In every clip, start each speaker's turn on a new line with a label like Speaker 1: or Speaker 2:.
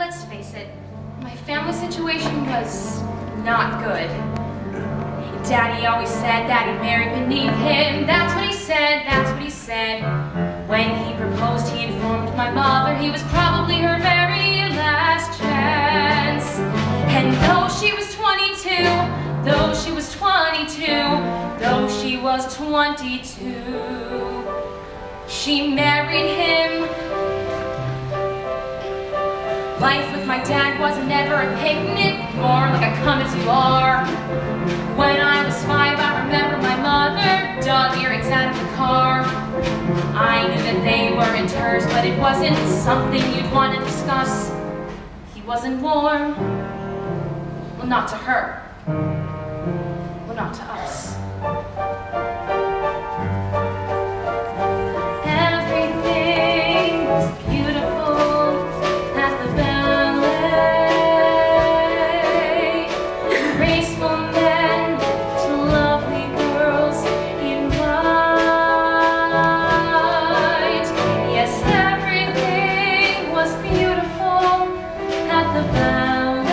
Speaker 1: let's face it, my family situation was not good. Daddy always said that he married beneath him. That's what he said, that's what he said. When he proposed, he informed my mother he was probably her very last chance. And though she was 22, though she was 22, though she was 22, she married him. Life with my dad wasn't never a picnic, more like a come as you are. When I was 5, I remember my mother dug earrings out of the car. I knew that they weren't hers, but it wasn't something you'd want to discuss. He wasn't warm. Well, not to her. Well, not to us. Everything was beautiful at the ballet. Graceful men to lovely girls in white. Yes, everything was beautiful at the ballet.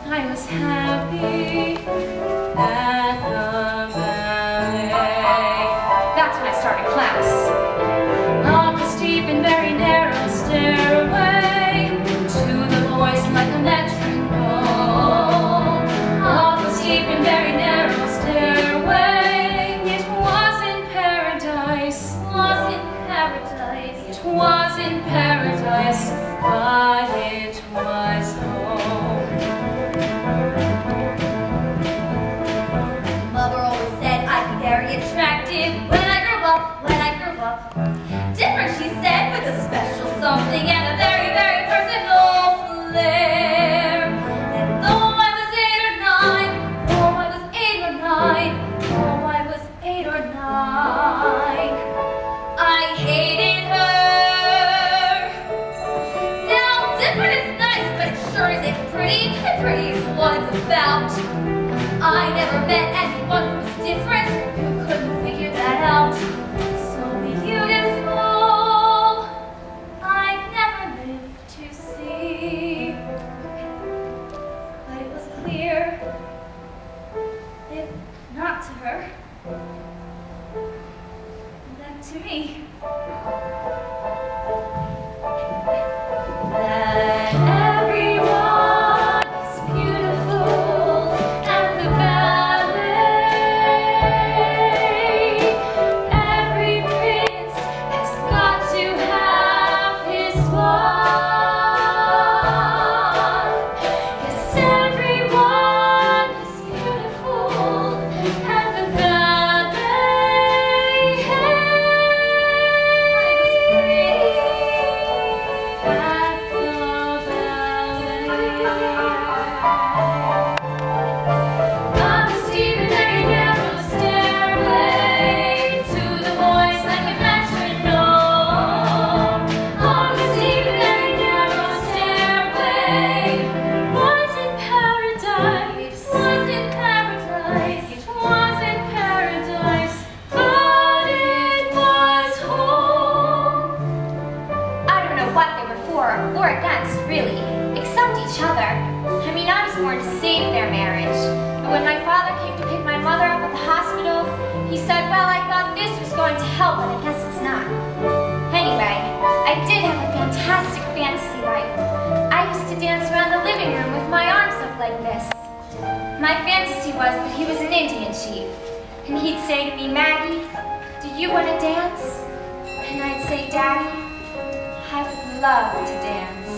Speaker 1: I was happy at the ballet. That's when I started class. Up the steep and very narrow stairway to the voice like a metronome. Up the steep and very narrow stairway. It wasn't paradise. Wasn't paradise. It wasn't paradise, but it was home.
Speaker 2: Mother always said I'd be very attractive when I grew up, when I grew up. Different, she said, with a special something and a very, very personal flair. And though I was 8 or 9, though I was 8 or 9, though I was 8 or 9, I hated her. Now, different is nice, but it sure isn't pretty, and pretty is what it's about. I never met anyone who was different, who couldn't figure that out. So beautiful, I'd never lived to see. But it was clear, if not to her, then to me, that everyone is beautiful at the ballet. Every prince has got to have his wife. Yes, everyone is beautiful at the ballet. I was pretty at the ballet. Up the steep and very narrow stairway to the voice like a metronome. On the steep and very narrow stairway, wasn't paradise, wasn't paradise, it wasn't paradise, but it was home. I don't know what they were for or against, really, except each other. I mean, I was born to save their marriage. And when my father came to pick my mother up at the hospital, he said, well, I thought this was going to help, but I guess it's not. Anyway, I did have a fantastic fantasy life. I used to dance around the living room with my arms up like this. My fantasy was that he was an Indian chief, and he'd say to me, Maggie, do you want to dance? And I'd say, Daddy, I would love to dance.